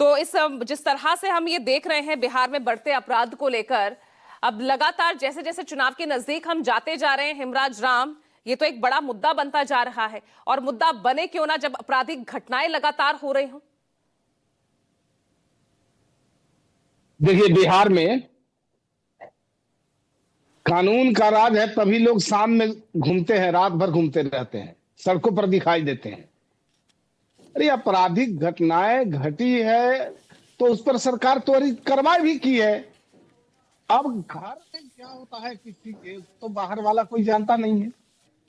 तो जिस तरह से हम ये देख रहे हैं बिहार में बढ़ते अपराध को लेकर, अब लगातार जैसे जैसे चुनाव के नजदीक हम जाते जा रहे हैं, हिमराज राम, ये तो एक बड़ा मुद्दा बनता जा रहा है। और मुद्दा बने क्यों ना जब आपराधिक घटनाएं लगातार हो रही हों। देखिए, बिहार में कानून का राज है, तभी लोग शाम में घूमते हैं, रात भर घूमते रहते हैं, सड़कों पर दिखाई देते हैं। अरे आपराधिक घटनाएं घटी है तो उस पर सरकार त्वरित कार्रवाई भी की है। अब घर में क्या होता है किसी के, तो बाहर वाला कोई जानता नहीं है।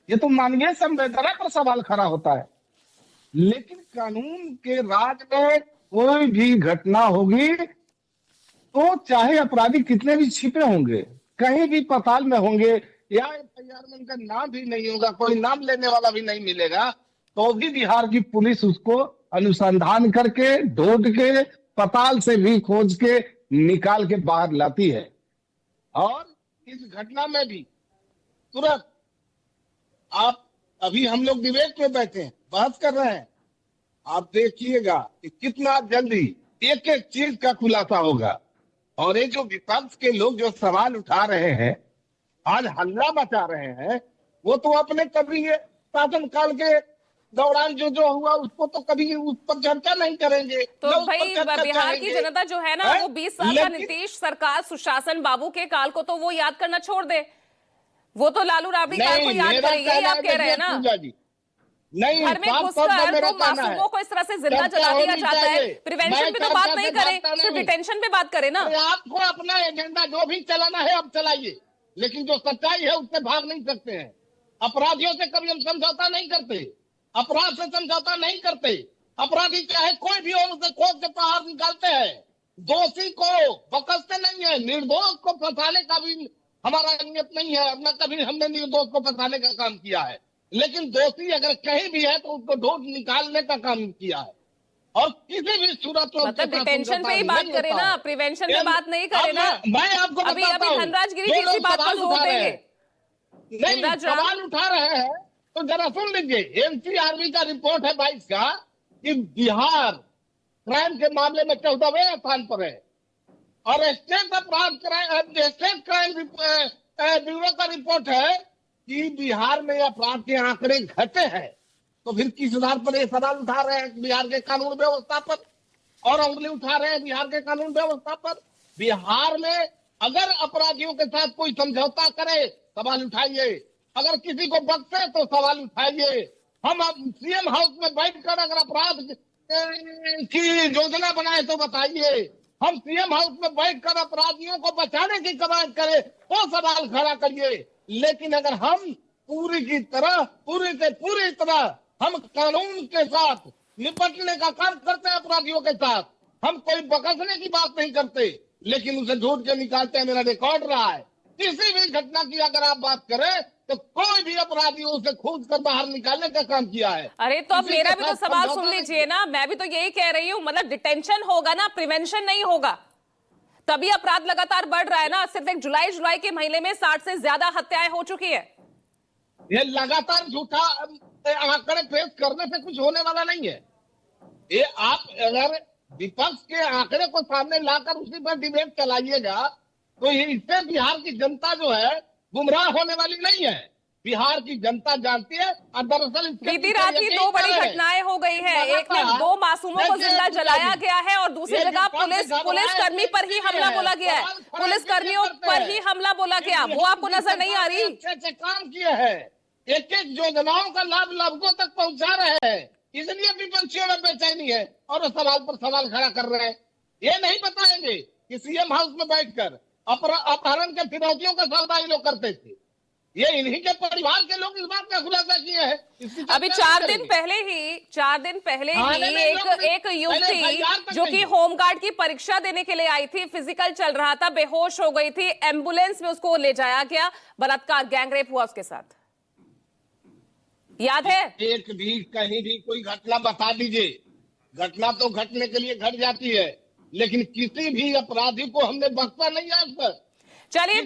ये तो मानवीय संवेदना पर सवाल खड़ा होता है। लेकिन कानून के राज में कोई भी घटना होगी तो चाहे अपराधी कितने भी छिपे होंगे, कहीं भी पताल में होंगे, या एफआईआर में उनका नाम भी नहीं होगा, कोई नाम लेने वाला भी नहीं मिलेगा, तो भी बिहार की पुलिस उसको अनुसंधान करके, ढूंढ के, पताल से भी खोज के निकाल के बाहर लाती है। और इस घटना में भी तुरंत, आप अभी हम लोग डिबेट में बैठे हैं, बहस कर रहे हैं, आप देखिएगा कि कितना जल्दी एक एक चीज का खुलासा होगा। और ये जो विपक्ष के लोग जो सवाल उठा रहे हैं, आज हल्ला मचा रहे हैं, वो तो अपने कभी शासनकाल के दौरान जो जो हुआ उसको तो कभी उस पर चर्चा नहीं करेंगे। तो भाई बिहार की जनता जो है ना, वो 20 साल का नीतीश सरकार, सुशासन बाबू के काल को तो वो याद करना छोड़ दे, वो तो लालू राबड़ी काल को याद करेगी। आप कह रहे हैं ना, नहीं, घर में घुसकर तो मासूमों को इस तरह से जिंदा जला दिया जाता है। प्रिवेंशन पे तो बात नहीं करें, सिर्फ डिटेंशन पे बात करें ना। आपको अपना एजेंडा जो भी चलाना है अब चलाइए, लेकिन जो सच्चाई है उससे भाग नहीं सकते हैं। अपराधियों से कभी हम समझौता नहीं करते, अपराध से समझौता नहीं करते। अपराधी चाहे कोई भी हो, उसे खोज के बाहर निकालते हैं, दोषी को बकसते नहीं है। निर्दोष को फंसाने का भी हमारा नियत नहीं है, न कभी हमने निर्दोष को फंसाने का काम किया है। लेकिन दोषी अगर कहीं भी है तो उसको ढूंढ निकालने का काम किया है। और किसी भी सूरत में मतलब डिटेंशन पे ही बात करें ना, प्रिवेंशन पे बात नहीं करें ना। मैं आपको अभी धनराज गिरी किसी बात पर जोर देंगे, नहीं सवाल उठा रहे हैं तो जरा सुन लीजिए। एनसीआरबी का रिपोर्ट है 22 का कि बिहार क्राइम के मामले में 14वें स्थान पर है। और स्टेट क्राइम ब्यूरो का रिपोर्ट है कि बिहार में अपराध के आंकड़े घटे हैं। तो फिर किस आधार पर ये सवाल उठा रहे हैं बिहार के कानून व्यवस्था पर, और उंगली उठा रहे हैं बिहार के कानून व्यवस्था पर। बिहार में अगर अपराधियों के साथ कोई समझौता करे, सवाल उठाइए। अगर किसी को बख्शे तो सवाल उठाइए। हम अब सीएम हाउस में बैठकर अगर अपराध की योजना बनाए तो बताइए। हम सीएम हाउस में बैठकर अपराधियों को बचाने की कवायद करें तो सवाल खड़ा करिए। लेकिन अगर हम पूरी से पूरी तरह हम कानून के साथ निपटने का काम करते हैं, अपराधियों के साथ हम कोई बकसने की बात नहीं करते, लेकिन उसे ढूंढ के निकालते हैं। मेरा रिकॉर्ड रहा है, किसी भी घटना की अगर आप बात करें तो कोई भी अपराधी उसे खोज कर बाहर निकालने का काम किया है। अरे तो अब मेरा भी तो सवाल सुन लीजिए ना, मैं भी तो यही कह रही हूँ। मतलब डिटेंशन होगा ना, प्रिवेंशन नहीं होगा, तभी अपराध लगातार बढ़ रहा है ना। सिर्फ एक जुलाई के महीने में 60 से ज्यादा हत्याएं हो चुकी है। ये लगातार झूठा आंकड़े पेश करने से कुछ होने वाला नहीं है। ये आप अगर विपक्ष के आंकड़े को सामने लाकर उसी पर डिबेट चलाइएगा तो इससे बिहार की जनता जो है गुमराह होने वाली नहीं है। बिहार की जनता जानती है। और दरअसल बीती रात की 2 बड़ी घटनाएं हो गई है। एक में 2 मासूमों को जिंदा जलाया गया है और दूसरी जगह पुलिसकर्मी पर ही हमला बोला गया है। पुलिसकर्मियों पर ही हमला बोला गया, वो आपको नजर नहीं आ रही? अच्छे काम किए हैं, एक एक योजनाओं का लाभ लाभुकों तक पहुंचा रहे हैं, इसलिए विपक्षियों में बेचैनी है और सवाल पर सवाल खड़ा कर रहे हैं। ये नहीं बताएंगे कि सीएम हाउस में बैठकर अपहरण के फिरौतियों का सौदा ये लोग करते थे। ये इन्हीं के परिवार के लोग इस बात का खुलासा किए हैं। अभी 4 दिन पहले ही एक युवती जो कि होमगार्ड की परीक्षा देने के लिए आई थी, फिजिकल चल रहा था, बेहोश हो गई थी, एम्बुलेंस में उसको ले जाया गया, बलात्कार गैंगरेप हुआ उसके साथ, याद है? एक भी कहीं भी कोई घटना बता दीजिए। घटना तो घटने के लिए घट जाती है, लेकिन किसी भी अपराधी को हमने बख्शा नहीं आज तक। चलिए